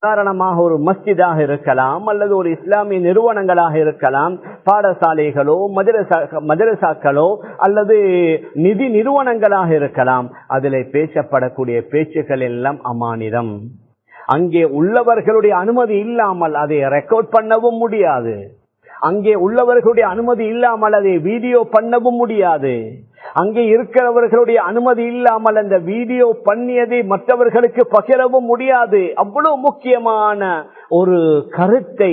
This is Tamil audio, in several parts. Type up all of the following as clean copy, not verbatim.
காரணமாக ஒரு மஸ்ஜிதாக இருக்கலாம் அல்லது ஒரு இஸ்லாமிய நிறுவனங்களாக இருக்கலாம், பாடசாலைகளோ மதரசாக்களோ அல்லது நிதி நிறுவனங்களாக இருக்கலாம். அதில் பேசப்படக்கூடிய பேச்சுக்கள் எல்லாம் அமானிதம். அங்கே உள்ளவர்களுடைய அனுமதி இல்லாமல் அதை ரெக்கார்ட் பண்ணவும் முடியாது. அங்கே உள்ளவர்களுடைய அனுமதி இல்லாமல் அதை வீடியோ பண்ணவும் முடியாது. அங்கே இருக்கிறவர்களுடைய அனுமதி இல்லாமல் அந்த வீடியோ பண்ணியதை மற்றவர்களுக்கு பகிரவும் முடியாது. அவ்வளவு முக்கியமான ஒரு கருத்தை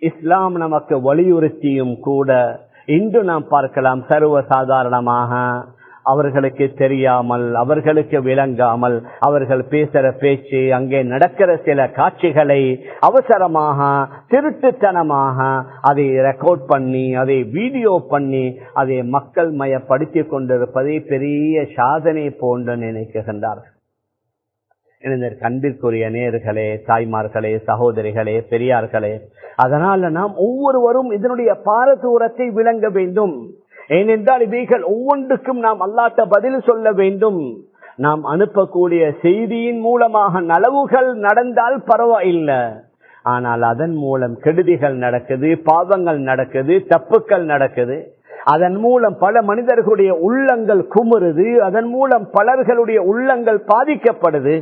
இஸ்லாம் நமக்கு வலியுறுத்தியும் கூட இன்று நாம் பார்க்கலாம், சர்வசாதாரணமாக அவர்களுக்கு தெரியாமல், அவர்களுக்கு விளங்காமல் அவர்கள் பேசுற பேச்சு, அங்கே நடக்கிற சில காட்சிகளை அவசரமாக திருட்டுத்தனமாக அதை ரெக்கார்ட் பண்ணி அதை வீடியோ பண்ணி அதை மக்கள் மயப்படுத்தி கொண்டிருப்பதை பெரிய சாதனை போன்று நினைக்கின்றார்கள். அன்பிற்குரிய நேயர்களே, தாய்மார்களே, சகோதரிகளே, பெரியார்களே, அதனால நாம் ஒவ்வொருவரும் இதனுடைய பாரதூரத்தை விளங்க வேண்டும். ஏனென்றால் இவைகள் ஒவ்வொன்றுக்கும் நாம் அல்லாஹ்ட்ட பதில் சொல்ல வேண்டும். நாம் அனுப்பக்கூடிய செய்தியின் மூலமாக நலவுகள் நடந்தால் பரவாயில்லை, ஆனால் அதன் மூலம் கெடுதிகள் நடக்குது, பாவங்கள் நடக்குது, தப்புக்கள் நடக்குது. அதன் மூலம் பல மனிதர்களுடைய உள்ளங்கள் குமுறுது, அதன் மூலம் பலர்களுடைய உள்ளங்கள் பாதிக்கப்படுது.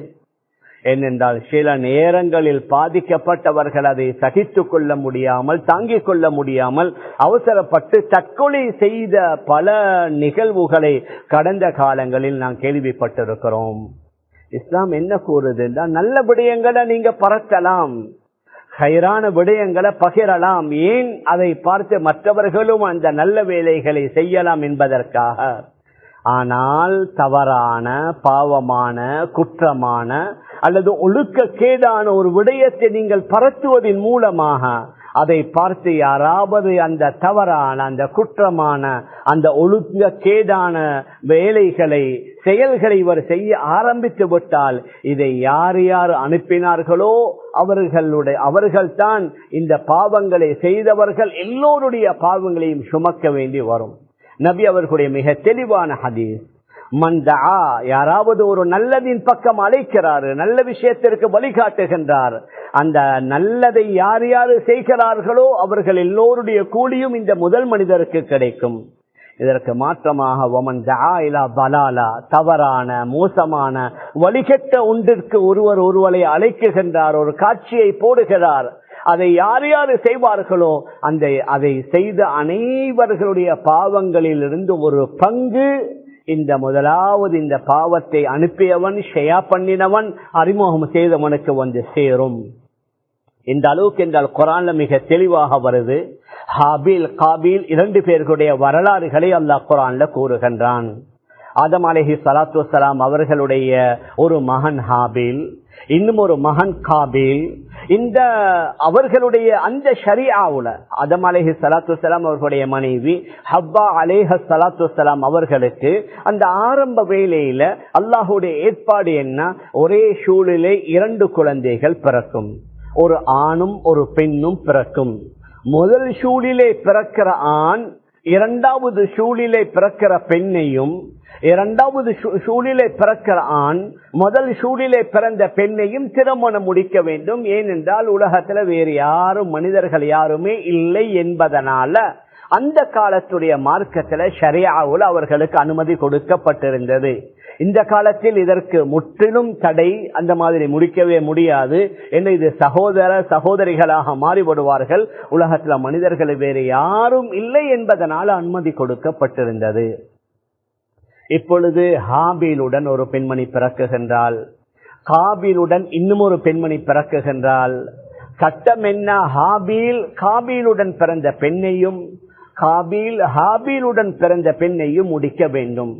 ஏனென்றால் சில நேரங்களில் பாதிக்கப்பட்டவர்கள் அதை சகித்துக் கொள்ள முடியாமல், தாங்கிக் கொள்ள முடியாமல் அவசரப்பட்டு தற்கொலை செய்த பல நிகழ்வுகளை கடந்த காலங்களில் நாம் கேள்விப்பட்டிருக்கிறோம். இஸ்லாம் என்ன கூறுது என்றால், நல்ல விடயங்களை நீங்க பரத்தலாம், ஹைரான விடயங்களை பகிரலாம். ஏன் அதை பார்த்து மற்றவர்களும் அந்த நல்ல வேலைகளை செய்யலாம் என்பதற்காக. ஆனால் தவறான, பாவமான, குற்றமான அல்லது ஒழுக்கக்கேடான ஒரு விடயத்தை நீங்கள் பரத்துவதன் மூலமாக அதை பார்த்து யாராவது அந்த தவறான, அந்த குற்றமான, அந்த ஒழுக்கக்கேடான வேலைகளை, செயல்களை இவர் செய்ய ஆரம்பித்து விட்டால் இதை யார் யார் அனுப்பினார்களோ அவர்கள்தான் இந்த பாவங்களை செய்தவர்கள். எல்லோருடைய பாவங்களையும் சுமக்க வேண்டி வரும். நபி அவர்களுடைய மிக தெளிவான ஹதீஸ், மன்தா, யாராவது ஒரு நல்லதின் பக்கம் அழைக்கிறார், நல்ல விஷயத்திற்கு வழிகாட்டுகின்றார், அந்த நல்லதை யார் யார் செய்கிறார்களோ அவர்கள் எல்லோருடைய கூலியும் இந்த முதல் மனிதருக்கு கிடைக்கும். இதற்கு மாற்றமாக தவறான, மோசமான, வழிகெட்ட ஒன்றிற்கு ஒருவரை அழைக்குகின்றார், ஒரு காட்சியை போடுகிறார். அதை யார் யார் செய்வார்களோ அதை செய்த அனைவர்களுடைய பாவங்களில் இருந்து ஒரு பங்கு இந்த முதலாவது இந்த பாவத்தை அனுப்பியவன், ஷெயா பண்ணினவன், அறிமுகம் செய்தவனுக்கு வந்து சேரும். இந்த அளவுக்கு என்றால் குர்ஆன்ல மிக தெளிவாக வருது. ஹாபீல், காபீல் இரண்டு பேர்களுடைய வரலாறுகளை அல்லாஹ் குர்ஆன்ல கூறுகின்றான். ஆதம் அலைஹிஸ்ஸலாத்து வஸ்ஸலாம் அவர்களுடைய ஒரு மகன் ஹாபீல், இன்னும் ஒரு மகன் காபீல். இந்த அவர்களுடைய அந்த ஷரீஆவுல ஆதம் அலைஹிஸ்ஸலாத்து வஸ்ஸலாம் அவர்களுடைய மனைவி ஹவ்வா அலைஹிஸ்ஸலாத்து வஸ்ஸலாம் அவர்களுக்கு அந்த ஆரம்ப வேளையில அல்லாஹ்வுடைய ஏற்பாடு என்ன, ஒரே சூழிலே இரண்டு குழந்தைகள் பிறக்கும், ஒரு ஆணும் ஒரு பெண்ணும் பிறக்கும். முதல் சூழிலே பிறக்கிற ஆண் இரண்டாவது சூழிலே பிறக்கிற பெண்ணையும், இரண்டாவது சூழிலே பிறக்கிற ஆண் முதல் சூழிலே பிறந்த பெண்ணையும் திருமணம் முடிக்க வேண்டும். ஏனென்றால் உலகத்துல வேறு யாரும், மனிதர்கள் யாருமே இல்லை என்பதனால அந்த காலத்துடைய மார்க்கத்துல ஷரியாவுல அவர்களுக்கு அனுமதி கொடுக்கப்பட்டிருந்தது. இந்த காலத்தில் இதற்கு முற்றிலும் தடை, அந்த மாதிரி முடிக்கவே முடியாது. என்ன, இது சகோதரிகளாக மாறிவிடுவார்கள், உலகத்துல மனிதர்கள் வேறு யாரும் இல்லை என்பதனால அனுமதி கொடுக்கப்பட்டிருந்தது. இப்பொழுது ஹாபீலுடன் ஒரு பெண்மணி பிறக்குகின்றாள், காபீலுடன் இன்னும் ஒரு பெண்மணி பிறக்குகின்றாள். சட்டம் என்ன, ஹாபீல் காபீலுடன் பிறந்த பெண்ணையும், காபீல் ஹாபீலுடன் பிறந்த பெண்ணையும் முடிக்க வேண்டும்.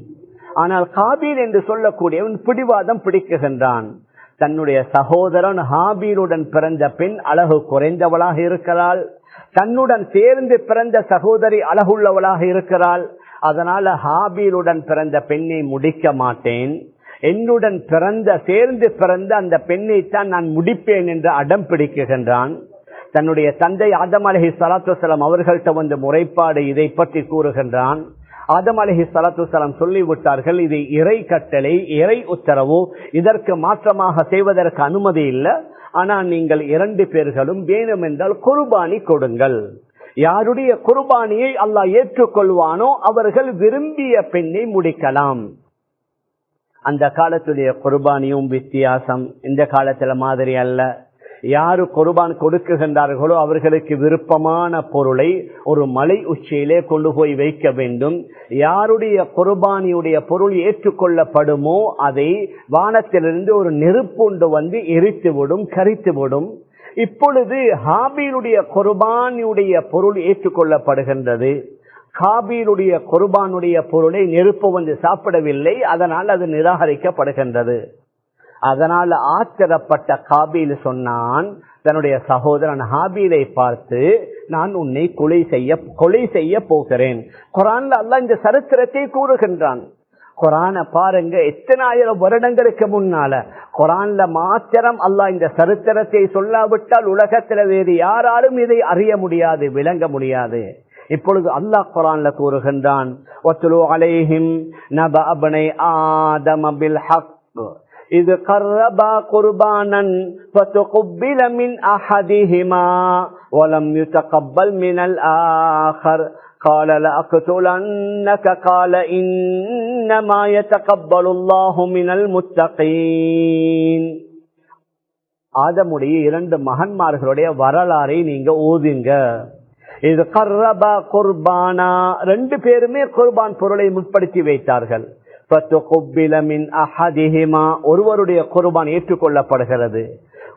ஆனால் காபீல் என்று சொல்லக்கூடியவன் பிடிவாதம் பிடிக்குகின்றான். தன்னுடைய சகோதரன் ஹாபீலுடன் பிறந்த பெண் அழகு குறைந்தவளாக இருக்கிறாள், தன்னுடன் சேர்ந்து பிறந்த சகோதரி அழகுள்ளவளாக இருக்கிறாள். அதனால ஹாபீலுடன் பிறந்த பெண்ணை முடிக்க மாட்டேன், என்னுடன் சேர்ந்து பிறந்த அந்த பெண்ணைத்தான் நான் முடிப்பேன் என்று அடம் பிடிக்குகின்றான். தன்னுடைய தந்தை ஆதம் அலைஹிஸ்ஸலாத்து வஸ்ஸலாம் அவர்கள்ட்ட வந்து முறைப்பாடு இதை பற்றி கூறுகின்றான். ஆதம் அலைஹிஸ்ஸலாத்து வஸ்ஸலாம் சொல்லிவிட்டார்கள், இது இறை கட்டளை, இறை உத்தரவு, இதற்கு மாற்றமாக செய்வதற்கு அனுமதி இல்லை. ஆனால் நீங்கள் 2 பேர்களும் வேணும் என்றால் குர்பானி கொடுங்கள். யாருடைய குர்பானியை அல்லாஹ் ஏற்றுக்கொள்வானோ அவர்கள் விரும்பிய பெண்ணை முடிக்கலாம். அந்த காலத்துடைய குர்பானியும் வித்தியாசம், இந்த காலத்துல மாதிரி அல்ல. யாரு குர்பான் கொடுக்குகின்றார்களோ அவர்களுக்கு விருப்பமான பொருளை ஒரு மலை உச்சியிலே கொண்டு போய் வைக்க வேண்டும். யாருடைய குர்பானியுடைய பொருள் ஏற்றுக்கொள்ளப்படுமோ அதை வானத்திலிருந்து ஒரு நெருப்புண்டு வந்து எரித்துவிடும், கரித்துவிடும். இப்பொழுது ஹாபீலுடைய குர்பானியுடைய பொருள் ஏற்றுக்கொள்ளப்படுகின்றது. காபீலுடைய குர்பானுடைய பொருளை நெருப்பு வந்து சாப்பிடவில்லை, அதனால் அது நிராகரிக்கப்படுகின்றது. அதனால் ஆச்சரப்பட்ட காபீல் சொன்னான் தன்னுடைய சகோதரன் ஹாபீலை பார்த்து, நான் உன்னை கொலை செய்ய போகிறேன். குர்ஆன்ல அல்லாஹ் இந்த சரித்திரத்தை கூறுகின்றான். குர்ஆனை பாருங்க, எத்தனை ஆயிரம் வருடங்களுக்கு முன்னால குர்ஆன்ல மாத்திரம் அல்லாஹ் இந்த சரித்திரத்தை சொல்லாவிட்டால் உலகத்தில் வேறு யாராலும் இதை அறிய முடியாது, விளங்க முடியாது. இப்பொழுது அல்லாஹ் குர்ஆன்ல கூறுகின்றான், வத்லு அலைஹிம் நபஅ இப்னை ஆதம பில் ஹக் இத் கர்ரபா குர்பானன் ஃபதுகுபில மின் அஹதிஹிமா வலம் யுதகப்பல் மினல் ஆகர் قال لأقتلنك قال إنما يتقبل الله من المتقين. ஆதமுடைய 2 மகன்மார்களுடைய வரலாறை நீங்க ஓதுங்க. இது கர்ரபா குர்பானா, 2 பேருமே குர்பான் பொருளை முற்படுத்தி வைத்தார்கள். ஃபதுகுபில மின் அஹதிஹிமா, ஒருவருடைய குர்பான் ஏற்றுக்கொள்ளப்படுகிறது.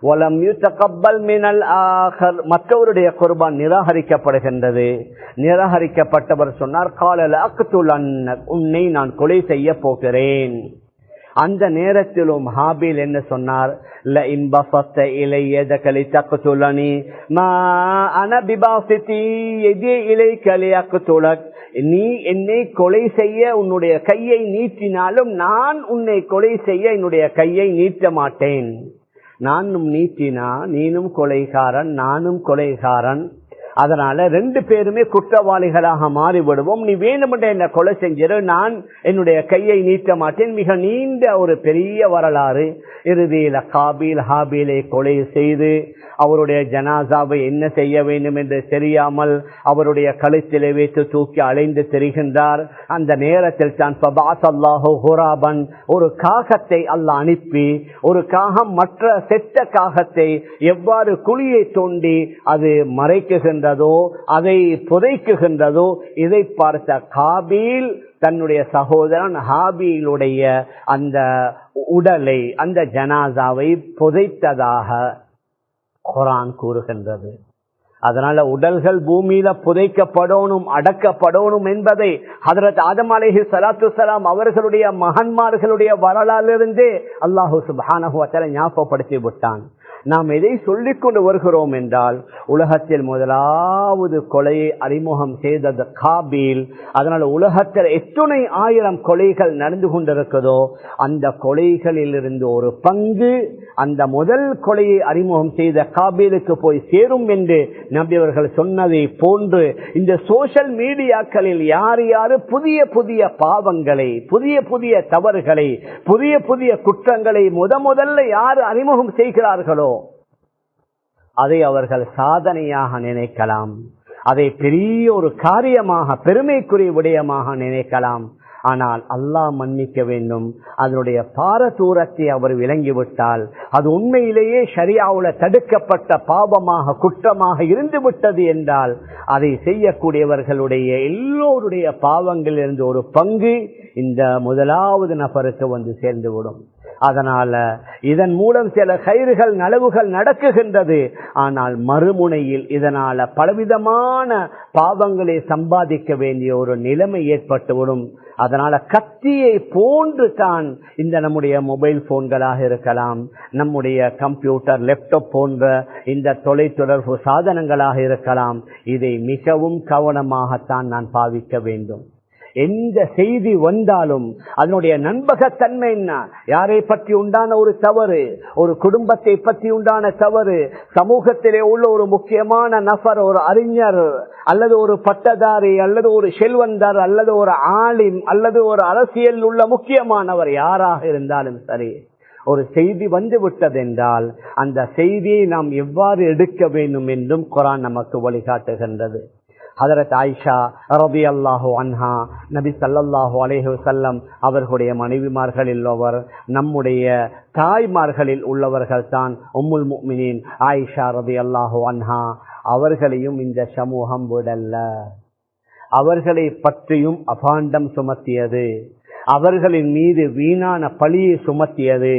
வலம் யுதகப்பல் மினல் ஆகர், மற்றவருடைய குர்பான் நிராகரிக்கப்படுகின்றது. நிராகரிக்கப்பட்டவர் சொன்னார், கால லஅக்துலன்னக், உன்னை நான் கொலை செய்ய போகிறேன். அந்த நேரத்திலும் ஹாபீல் என்ன சொன்னார், லஇன் பஸத்த இலைய யதக லிதக்துலனி மா அன பிபாஸிதி யதி இலைக லியக்துலக், நீ என்னை கொலை செய்ய உன்னுடைய கையை நீட்டினாலும் நான் உன்னை கொலை செய்ய என்னுடைய கையை நீட்ட மாட்டேன். நானும் நீட்டினா நீனும் கொலைகாரன், நானும் கொலைகாரன். அதனால 2 பேருமே குற்றவாளிகளாக மாறிவிடுவோம். நீ வேணுமென்ற என்ன கொலை செஞ்சிரு, நான் என்னுடைய கையை நீட்ட மாட்டேன். மிக நீண்ட ஒரு பெரிய வரலாறு. இறுதியில காபீல் ஹாபீலை கொலை செய்து அவருடைய ஜனாசாவை என்ன செய்ய வேண்டும் என்று தெரியாமல் அவருடைய கழுத்திலே வைத்து தூக்கி அலைந்து திரிகின்றார். அந்த நேரத்தில் தான் ஃபபஅஸல்லாஹு ஹுராபன், ஒரு காகத்தை அல்லாஹ் அனுப்பி, ஒரு காகம் மற்ற செத்த காகத்தை எவ்வாறு குழியை தோண்டி அது மறைக்குகின்றதோ, அதை புதைக்குகின்றதோ, இதை பார்த்த காபீல் தன்னுடைய சகோதரன் ஹாபீலுடைய அந்த உடலை, அந்த ஜனாசாவை புதைத்ததாக குர்ஆன் கூறுகின்றது. அதனால உடல்கள் பூமியில புதைக்கப்படணும், அடக்கப்படணும் என்பதை ஹதரத் ஆதம் அலைஹிஸ்ஸலாத்து வஸ்ஸலாம் அவர்களுடைய மகன்மார்களுடைய வரலாறிலிருந்தே அல்லாஹு சுப்ஹானஹு வ தஆலா ஞாபகப்படுத்தி விட்டான். நாம் எதை சொல்லிக் கொண்டு வருகிறோம் என்றால், உலகத்தில் முதலாவது கொலையை அறிமுகம் செய்தது காபீல். அதனால உலகத்தில் எத்தனை ஆயிரம் கொலைகள் நடந்து கொண்டிருக்கிறதோ அந்த கொலைகளில் இருந்து ஒரு பங்கு அந்த முதல் கொலையை அறிமுகம் செய்த காபீலுக்கு போய் சேரும் என்று நபி அவர்கள் சொன்னதை போன்று இந்த சோஷியல் மீடியாக்களில் யார் யாரு புதிய புதிய பாவங்களை, புதிய புதிய தவறுகளை, புதிய புதிய குற்றங்களை முதல்ல யார் அறிமுகம் செய்கிறார்களோ அதை அவர்கள் சாதனையாக நினைக்கலாம், அதை பெரிய ஒரு காரியமாக, பெருமைக்குரிய விடயமாக நினைக்கலாம். ஆனால் அல்லாஹ் மன்னிக்க வேண்டும், அதனுடைய பாரதூரத்தை அவர் விளங்கிவிட்டால் அது உண்மையிலேயே ஷரியாவுல தடுக்கப்பட்ட பாவமாக, குற்றமாக இருந்து விட்டது என்றால் அதை செய்யக்கூடியவர்களுடைய எல்லோருடைய பாவங்களிலிருந்து ஒரு பங்கு இந்த முதலாவது நபருக்கு வந்து சேர்ந்துவிடும். அதனால இதன் மூலம் சில கைறுகள், நலவுகள் நடக்குகின்றது. ஆனால் மறுமுனையில் இதனால பலவிதமான பாவங்களை சம்பாதிக்க வேண்டிய ஒரு நிலைமை ஏற்பட்டுவிடும். அதனால கத்தியை போன்று தான் இந்த நம்முடைய மொபைல் போன்களாக இருக்கலாம், நம்முடைய கம்ப்யூட்டர், லேப்டாப் போன்ற இந்த தொலைத்தொடர்பு சாதனங்களாக இருக்கலாம். இதை மிகவும் கவனமாகத்தான் நான் பாவிக்க வேண்டும். எந்த செய்தி வந்தாலும் அதனுடைய நம்பகத்தன்மை என்ன, யாரை பற்றி உண்டான ஒரு தவறு, ஒரு குடும்பத்தை பற்றி உண்டான தவறு, சமூகத்திலே உள்ள ஒரு முக்கியமான நபர், ஒரு அறிஞர் அல்லது ஒரு பட்டதாரி அல்லது ஒரு செல்வந்தர் அல்லது ஒரு ஆலிம் அல்லது ஒரு அரசியல் உள்ள முக்கியமானவர் யாராக இருந்தாலும் சரி, ஒரு செய்தி வந்து விட்டது என்றால் அந்த செய்தியை நாம் எவ்வாறு எடுக்க வேண்டும் என்றும் குர்ஆன் நமக்கு வழிகாட்டுகின்றது. ஹஜ்ரத் ஆயிஷா ரலியல்லாஹு அன்ஹா நபி ஸல்லல்லாஹு அலைஹி வஸல்லம் அவர்களுடைய மனைவிமார்களில் உள்ளவர், நம்முடைய தாய்மார்களில் உள்ளவர்கள் தான் உம்முல் முஃமினீன் ஆயிஷா ரலியல்லாஹு அன்ஹா. அவர்களையும் இந்த சமூகம் விடல்ல, அவர்களை பற்றியும் அபாண்டம் சுமத்தியது, அவர்களின் மீது வீணான பழியை சுமத்தியது.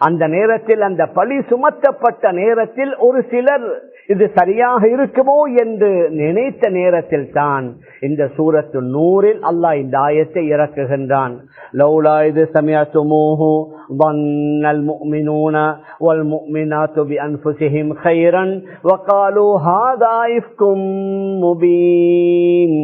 அந்த நேரத்தில், அந்த பழி சுமத்தப்பட்ட நேரத்தில் ஒரு சிலர் இது சரியாக இருக்குமோ என்று நினைத்த நேரத்தில் தான் இந்த சூரத்து நூறில் அல்லாஹ் இந்த ஆயத்தை இறக்குகின்றான். லௌலா இது சமிஅதுமூஹு வன்னல் முஃமினூன வல் முஃமினாத்து பிஅன்ஃபுஸிஹிம் கைரன் வகாலூ ஹாதா இஃப்கும் முபீன்.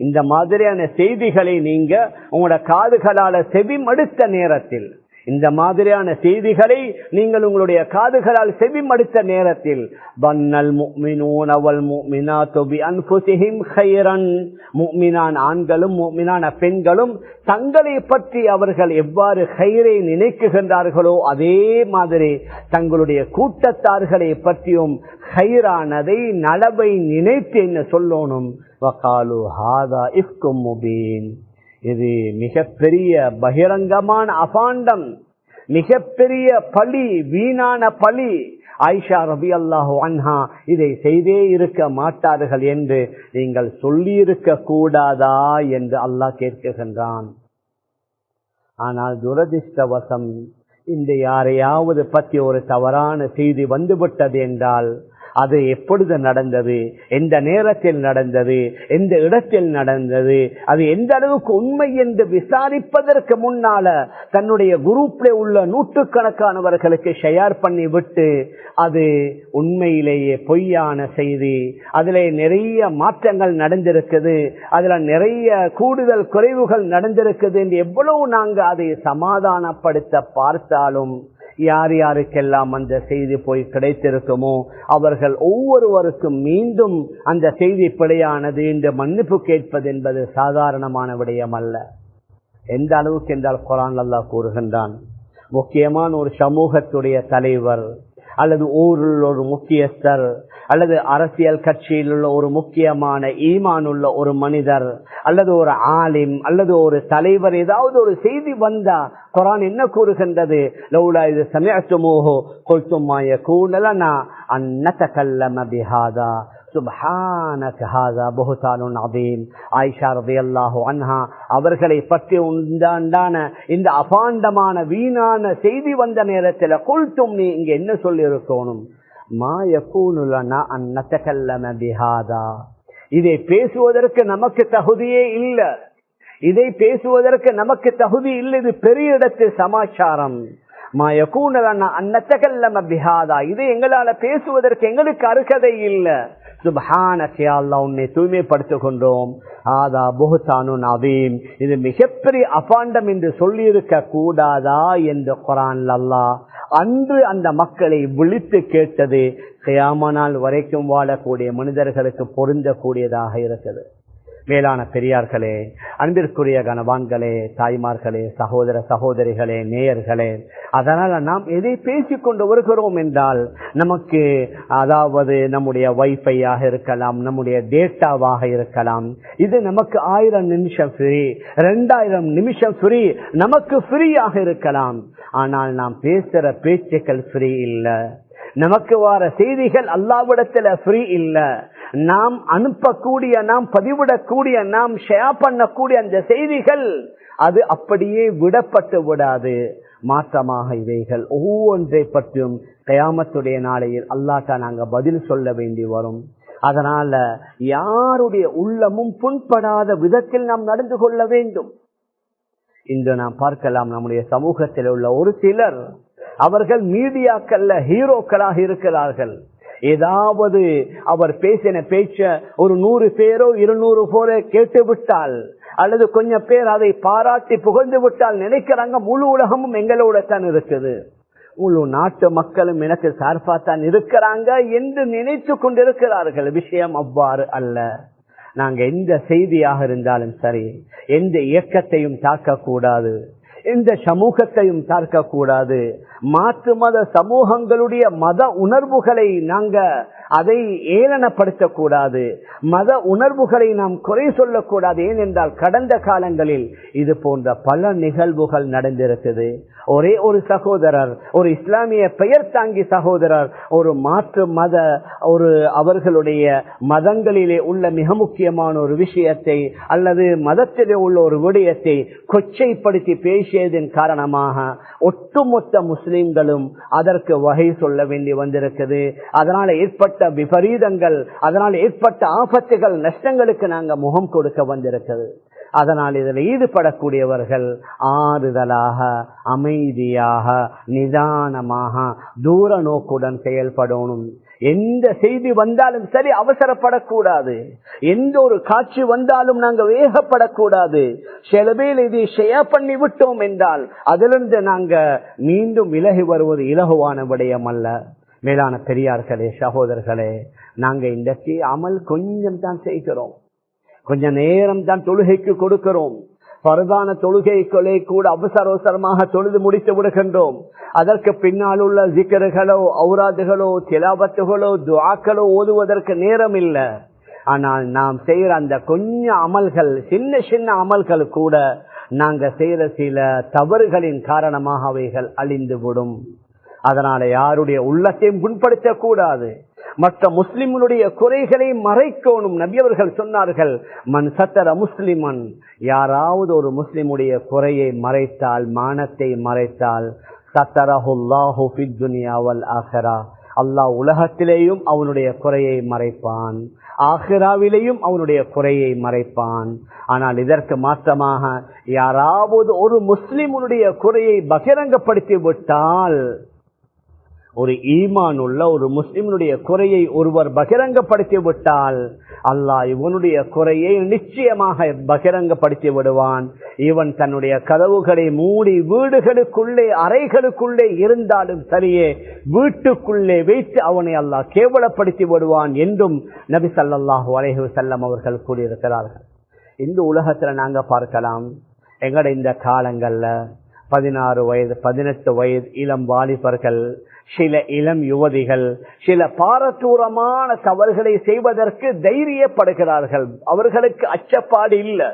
இந்த மாதிரியான செய்திகளை நீங்க உங்களோட காதுகளால செவிமடுத்த நேரத்தில், இந்த மாதிரியான செய்திகளை நீங்கள் உங்களுடைய காதுகளால் செவிமடுத்த நேரத்தில், வன்னல் முஃமினூன வல் முஃமினாத்து பிஅன்ஃபுஸிஹிம் கைரன், முஃமினான் ஆண்களும் முஃமினான பெண்களும் தங்களை பற்றி அவர்கள் எவ்வாறு கைரை நினைக்குகின்றார்களோ அதே மாதிரி தங்களுடைய கூட்டத்தார்களை பற்றியும் கைரானதை நலவை நினைத்து என்ன சொல்லணும், வகாலு ஹாதா இஃப்கும் முபீன். இது மிகப்பெரிய பகிரங்கமான அபாண்டம், மிகப்பெரிய பழி, வீணான பழி. ஆயிஷா ரலியல்லாஹு அன்ஹா இதை செய்தே இருக்க மாட்டார்கள் என்று நீங்கள் சொல்லியிருக்க கூடாதா என்று அல்லாஹ் கேட்கின்றான். ஆனால் துரதிர்ஷ்டவசம், இந்த யாரையாவது பற்றி ஒரு தவறான செய்தி வந்துவிட்டது என்றால் அது எப்பொழுது நடந்தது, எந்த நேரத்தில் நடந்தது, எந்த இடத்தில் நடந்தது, அது எந்த அளவுக்கு உண்மை என்று விசாரிப்பதற்கு முன்னால தன்னுடைய குரூப்ல உள்ள நூற்றுக்கணக்கானவர்களுக்கு ஷேர் பண்ணி விட்டு அது உண்மையிலேயே பொய்யான செய்தி, அதிலே நிறைய மாற்றங்கள் நடந்திருக்குது, அதுல நிறைய கூடுதல் குறைவுகள் நடந்திருக்குது என்று எவ்வளவு நாங்க அதை சமாதானப்படுத்த பார்த்தாலும் யார் யாருக்கெல்லாம் அந்த செய்தி போய் கிடைத்திருக்குமோ அவர்கள் ஒவ்வொருவருக்கும் மீண்டும் அந்த செய்தி பிழையானது என்று மன்னிப்பு கேட்பது என்பது சாதாரணமான விடயம் அல்ல. எந்த அளவுக்கு என்றால் குர்ஆன் அல்லாஹ் கூறுகின்றான், முக்கியமான ஒரு சமூகத்துடைய தலைவர் அல்லது ஊரில் ஒரு முக்கியஸ்தர் அல்லது அரசியல் கட்சியில் உள்ள ஒரு முக்கியமான ஈமான் உள்ள ஒரு மனிதர் அல்லது ஒரு ஆலிம் அல்லது ஒரு தலைவர் ஏதாவது ஒரு செய்தி வந்தா குர்ஆன் என்ன கூறுகின்றது, லௌலா இது சமிஅதுமூஹு குல்தும் மா யகூனு லனா அன் நதகல்லம பிஹாதா சுப்ஹானக ஹாதா புஹ்தானுன் அதீம். ஆயிஷா ரலியல்லாஹு அன்ஹா அவர்களை பற்றி உண்டான இந்த அபாண்டமான வீணான செய்தி வந்த நேரத்தில் குல்தும், நீ இங்க என்ன சொல்லி இருக்கணும், மா யகூனு லனா அன் நதகல்லம பிஹாதா, இதை பேசுவதற்கு நமக்கு தகுதியே இல்லை, இதை பேசுவதற்கு நமக்கு தகுதி இல்லை, இது பெரிய இடத்து சமாச்சாரம். மா யகூனு லனா அன் நதகல்லம பிஹாதா, இதை எங்களால பேசுவதற்கு எங்களுக்கு அருகதை இல்லை. சுப்ஹானக யா அல்லாஹ், உன்னை தூய்மைப்படுத்திக் கொண்டோம். ஆதா புஹ்தானுன் அதீம், இது மிகப்பெரிய அபாண்டம் என்று சொல்லியிருக்க கூடாதா என்று குர்ஆன் அல்லாஹ் அன்று அந்த மக்களை விழித்து கேட்டது கியாமத் நாள் வரைக்கும் வாழக்கூடிய மனிதர்களுக்கு பொருந்தக்கூடியதாக இருக்குது. மேலான பெரியார்களே, அன்பிற்குரிய கனவான்களே, தாய்மார்களே, சகோதர சகோதரிகளே, நேயர்களே, அதனால நாம் எதை பேசிக்கொண்டு வருகிறோம் என்றால் நமக்கு, அதாவது நம்முடைய வைஃபையாக இருக்கலாம், நம்முடைய டேட்டாவாக இருக்கலாம், இது நமக்கு 1000 நிமிஷம் ஃப்ரீ, 2000 நிமிஷம் ஃப்ரீ, நமக்கு ஃப்ரீயாக இருக்கலாம். ஆனால் நாம் பேசுற பேச்சுக்கள் ஃப்ரீ இல்லை, நமக்கு வர செய்திகள் அல்லாஹ்விடத்தில் ஃப்ரீ இல்ல, நாம் அனுப்பக்கூடிய, நாம் பதிவிடக்கூடிய, நாம் ஷேர் பண்ணக்கூடிய அந்த செய்திகள் அது அப்படியே விடப்பட்டு விடாது. மாற்றமாக இவைகள் ஒவ்வொன்றை பற்றியும் கியாமத்துடைய நாளையில் அல்லாஹ்ட்ட நாங்க பதில் சொல்ல வேண்டி வரும். அதனால யாருடைய உள்ளமும் புண்படாத விதத்தில் நாம் நடந்து கொள்ள வேண்டும். இன்று நாம் பார்க்கலாம், நம்முடைய சமூகத்தில் உள்ள ஒரு சிலர் அவர்கள் மீடியாக்கள்ல ஹீரோக்களாக இருக்கிறார்கள். ஏதாவது அவர் பேசின பேச்ச ஒரு 100 பேரோ 200 பேரோ கேட்டுவிட்டால் அல்லது கொஞ்சம் பேர் அதை பாராட்டி புகழ்ந்து விட்டால் நினைக்கிறாங்க முழு உலகமும் எங்களோட தான் இருக்குது, முழு நாட்டு மக்களும் எனக்கு சார்பாத்தான் இருக்கிறாங்க என்று நினைத்து கொண்டிருக்கிறார்கள். விஷயம் அவ்வாறு அல்ல. நாங்க எந்த செய்தியாக இருந்தாலும் சரி, எந்த இயக்கத்தையும் தாக்கக்கூடாது, எந்த சமூகத்தையும் தாக்கக்கூடாது. மாற்று மத சமூகங்களுடைய மத உணர்வுகளை நாங்க அதை ஏளனப்படுத்தக்கூடாது, மத உணர்வுகளை நாம் குறை சொல்லக்கூடாது. ஏனென்றால் கடந்த காலங்களில் இது போன்ற பல நிகழ்வுகள் நடந்திருக்குது. ஒரே ஒரு சகோதரர், ஒரு இஸ்லாமிய பெயர் தாங்கி சகோதரர், ஒரு மாற்று மத அவர்களுடைய மதங்களிலே உள்ள மிக முக்கியமான ஒரு விஷயத்தை அல்லது மதத்திலே உள்ள ஒரு விடயத்தை கொச்சைப்படுத்தி பேசியதன் காரணமாக ஒட்டுமொத்த முஸ்லிம்களும் அதற்கு வகை சொல்ல வேண்டி வந்திருக்குது. அதனால ஏற்பட்ட விபரீதங்கள், அதனால் ஏற்பட்ட ஆபத்துகள், நஷ்டங்களுக்கு நாங்க முகம் கொடுக்க வந்திருக்கிறது. அதனால் இதில் ஈடுபடக்கூடியவர்கள் ஆறுதலாக, அமைதியாக, நிதானமாக, தூர நோக்குடன் செயல்படணும். எந்த செய்தி வந்தாலும் சரி அவசரப்படக்கூடாது, எந்த ஒரு காட்சி வந்தாலும் நாங்க வேகப்படக்கூடாது. சில பேர் இதை ஷேர் பண்ணி விட்டோம் என்றால் அதிலிருந்து நாங்க மீண்டும் விலகி வருவது இலகுவான விடயம் அல்ல. மேலான பெரியார்களே, சகோதரர்களே, நாங்க இன்றைக்கு அமல் கொஞ்சம் தான் செய்கிறோம், கொஞ்ச நேரம் தான் தொழுகைக்கு கொடுக்கிறோம். பரதான தொழுகைகளை கூட அவசரமாக தொழுது முடித்து விடுகின்றோம். அதற்கு பின்னால் உள்ள ஜிக்கர்களோ, ஔராதுகளோ, திலாவத்துகளோ, துஆக்களோ ஓதுவதற்கு நேரம் இல்லை. ஆனால் நாம் செய்யற அந்த கொஞ்சம் அமல்கள், சின்ன சின்ன அமல்கள் கூட நாங்க செய்யற சில தவறுகளின் காரணமாக அவைகள் அழிந்துவிடும். அதனால யாருடைய உள்ளத்தையும் புண்படுத்த கூடாது, மற்ற முஸ்லிம்களுடைய குறைகளை மறைக்கணும். நபி அவர்கள் சொன்னார்கள், மன் சத்தர முஸ்லிமன், யாராவது ஒரு முஸ்லிமுடைய குறையை மறைத்தால், மானத்தை மறைத்தால், சத்தரஹுல்லாஹு ஃபித் துன்யா வல் ஆখিরা, அல்லாஹ் உலகத்திலேயும் அவனுடைய குறையை மறைப்பான், ஆখিরাவிலேயும் அவனுடைய குறையை மறைப்பான். ஆனால் இதற்கு மாற்றமாக யாராவது ஒரு முஸ்லிமுடைய குறையை பகிரங்கப்படுத்தி விட்டால், ஒரு ஈமான் உள்ள ஒரு முஸ்லிமுடைய குறையை ஒருவர் பகிரங்கப்படுத்தி விட்டால், அல்லாஹ் இவனுடைய குறையை நிச்சயமாக பகிரங்கப்படுத்தி விடுவான். இவன் தன்னுடைய கதவுகளை மூடி வீடுகளுக்குள்ளே, அறைகளுக்குள்ளே இருந்தாலும் சரியே, வீட்டுக்குள்ளே வைத்து அவனை அல்லாஹ் கேவலப்படுத்தி விடுவான் என்றும் நபி ஸல்லல்லாஹு அலைஹி வஸல்லம் அவர்கள் கூறியிருக்கிறார்கள். இந்த உலகத்துல நாங்க பார்க்கலாம், எங்கட இந்த காலங்கள்ல 16 வயது 18 வயது இளம் வாலிபர்கள், சில இளம் யுவதிகள் சில பாரதூரமான தவறுகளை செய்வதற்கு தைரியப்படுகிறார்கள். அவர்களுக்கு அச்சப்பாடு இல்லை,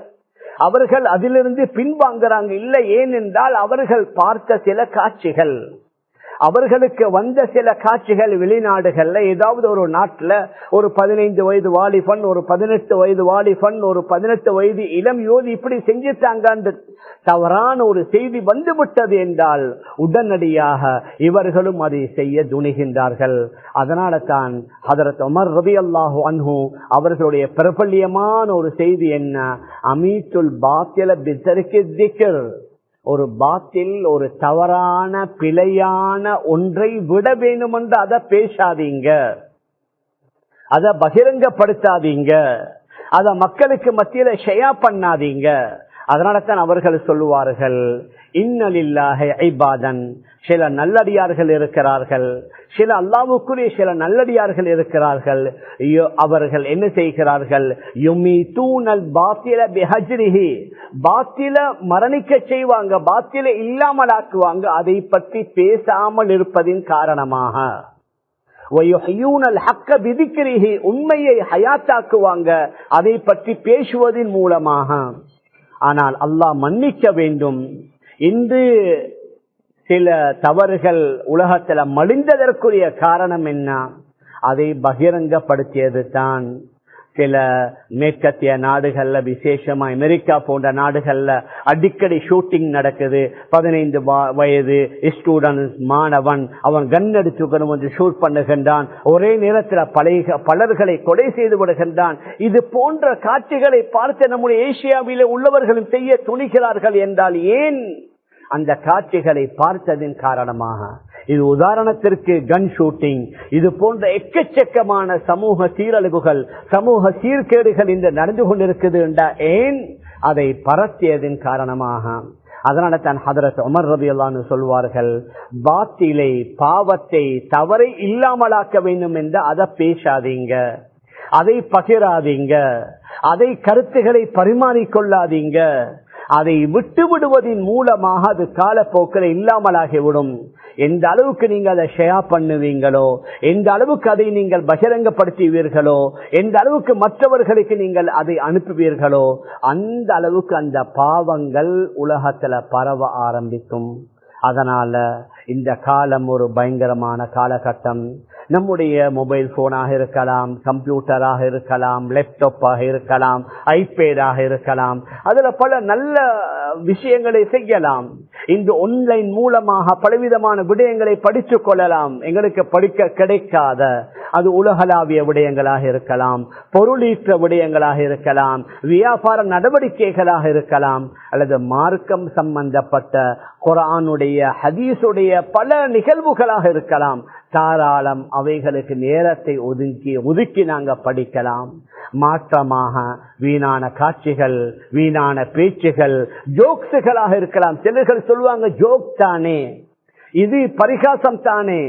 அவர்கள் அதிலிருந்து பின்வாங்குறாங்க இல்லை. ஏனென்றால் அவர்கள் பார்த்த சில காட்சிகள், அவர்களுக்கு வந்த சில காட்சிகள் வெளிநாடுகள்ல, ஏதாவது ஒரு நாட்டுல ஒரு 15 வயது வாலிபன், ஒரு 18 வயது வாலிபன், ஒரு 18 வயது இளம் யோதி இப்படி செஞ்சுட்டாங்க, அந்த தவறான ஒரு செய்தி வந்துவிட்டது என்றால் உடனடியாக இவர்களும் அதை செய்ய துணிகின்றார்கள். அதனால தான் ஹதரத் உமர் ரலியல்லாஹு அன்ஹு அவர்களுடைய பிரபல்யமான ஒரு செய்தி என்ன, அமீத்துல் பாத்தில பிதர்கி திக்ர், ஒரு பாத்தில், ஒரு தவறான பிழையான ஒன்றை விட வேணும் என்று அதை பேசாதீங்க, அதை பகிரங்கப்படுத்தாதீங்க, அதை மக்களுக்கு மத்தியில ஷேர் பண்ணாதீங்க. அதனால தான் அவர்கள் சொல்லுவார்கள், இன்னலில்லாஹி இபாதன், சில நல்லடியார்கள் இருக்கிறார்கள், சில அல்லாஹ்வுக்குரிய சில நல்லடியார்கள் இருக்கிறார்கள். அவர்கள் என்ன செய்கிறார்கள், யுமீதூனல் பாத்தில பிஹஜ்ரிஹி, பாத்தில மரணிக்க செய்வாங்க, பாத்தில இல்லாமலாக்குவாங்க, அதை பற்றி பேசாமல் இருப்பதின் காரணமாக. உண்மையை ஹயாத்தாக்குவாங்க, அதை பற்றி பேசுவதன் மூலமாக. ஆனால் அல்லாஹ் மன்னிக்க வேண்டும், இன்று சில தவறுகள் உலகத்தில் மடிந்ததற்குரிய காரணம் என்ன, அதை பகிரங்கப்படுத்தியது தான். சில மேற்கத்திய நாடுகள்ல, விசேஷமா அமெரிக்கா போன்ற நாடுகள்ல அடிக்கடி ஷூட்டிங் நடக்குது. 15 வயது ஸ்டூடெண்ட் மாணவன், அவன் கன் எடுத்துக்கணும் என்று ஷூட் பண்ணுகின்றான், ஒரே நேரத்தில் பலர்களை கொலை செய்து விடுகின்றான். இது போன்ற காட்சிகளை பார்த்து நம்முடைய ஏசியாவிலே உள்ளவர்களும் செய்ய துணிகிறார்கள் என்றால் ஏன்? அந்த காட்சிகளை பார்த்ததின் காரணமாக, இது உதாரணத்திற்கு கன் ஷூட்டிங், இது போன்ற எக்கச்சக்கமான சமூக சீரழிவுகள், சமூக சீர்கேடுகள் இன்று நடந்து கொண்டிருக்குது என்ற ஏன் அதை பரத்தியதின் காரணமாக. அதனால தான் ஹதரத் உமர் ரலியல்லாஹு அன்ஹு சொல்வார்கள், பாத்திலை, பாவத்தை, தவறை இல்லாமலாக்க வேண்டும் என்று அதை பேசாதீங்க, அதை பகிராதீங்க, அதை கருத்துக்களை பரிமாறிக்கொள்ளாதீங்க. அதை விட்டு விடுவதன் மூலமாக அது காலப்போக்கில் இல்லாமலாகிவிடும். எந்த அளவுக்கு நீங்க அதை ஷேர் பண்ணுவீங்களோ, எந்த அளவுக்கு அதை நீங்கள் பகிரங்கப்படுத்துவீர்களோ, எந்த அளவுக்கு மற்றவர்களுக்கு நீங்கள் அதை அனுப்புவீர்களோ, அந்த அளவுக்கு அந்த பாவங்கள் உலகத்துல பரவ ஆரம்பிக்கும். அதனால இந்த காலம் ஒரு பயங்கரமான காலகட்டம். நம்முடைய மொபைல் போனாக இருக்கலாம், கம்ப்யூட்டராக இருக்கலாம், லேப்டாப்பாக இருக்கலாம், ஐபேடாக இருக்கலாம், அதுல பல நல்ல விஷயங்களை செய்யலாம். இந்த ஆன்லைன் மூலமாக பலவிதமான விடயங்களை படித்துக் கொள்ளலாம். எங்களுக்கு படிக்க கிடைக்காத அது உலகளாவிய விடயங்களாக இருக்கலாம், பொருளீற்ற விடயங்களாக இருக்கலாம், வியாபார நடவடிக்கைகளாக இருக்கலாம், அல்லது மார்க்கம் சம்பந்தப்பட்ட குர்ஆனுடைய ஹதீஸுடைய பல நிகழ்வுகளாக இருக்கலாம். தாராளம் அவைகளுக்கு நேரத்தை ஒதுக்கி நாங்க படிக்கலாம். மாற்றமாக வீணான காட்சிகள், வீணான பேச்சுகள், ஜோக்ஸுகளாக இருக்கலாம். சிலர்கள் சொல்லுவாங்க, ஜோக் தானே, இது பரிகாசம் தானே.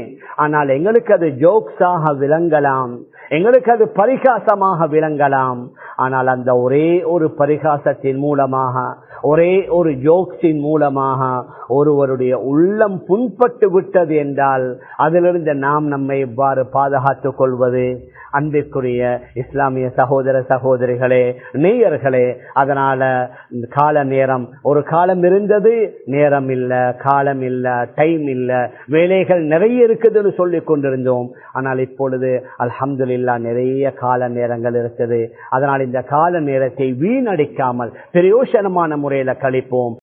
ஆனால் எங்களுக்கு அது ஜோக்ஸாக விளங்கலாம், எங்களுக்கு அது பரிகாசமாக விளங்கலாம். ஆனால் அந்த ஒரே ஒரு பரிகாசத்தின் மூலமாக, ஒரே ஒரு ஜோக்ஸின் மூலமாக ஒருவருடைய உள்ளம் புண்பட்டு விட்டது என்றால் அதிலிருந்து நாம் நம்மை எவ்வாறு பாதுகாத்துக் கொள்வது? அன்பிற்குரிய இஸ்லாமிய சகோதர சகோதரிகளே, நேயர்களே, அதனால கால நேரம், ஒரு காலம் இருந்தது, நேரம் இல்ல, காலம் இல்ல, டைம் இல்ல, வேலைகள் நிறைய இருக்குதுன்னு சொல்லிக் கொண்டிருந்தோம். ஆனால் இப்பொழுது அல்ஹம்துலில்லாஹ் நிறைய கால நேரங்கள் இருக்குது. அதனால் இந்த கால நேரத்தை வீணடிக்காமல் பிரயோசனமான முறையில கழிப்போம்.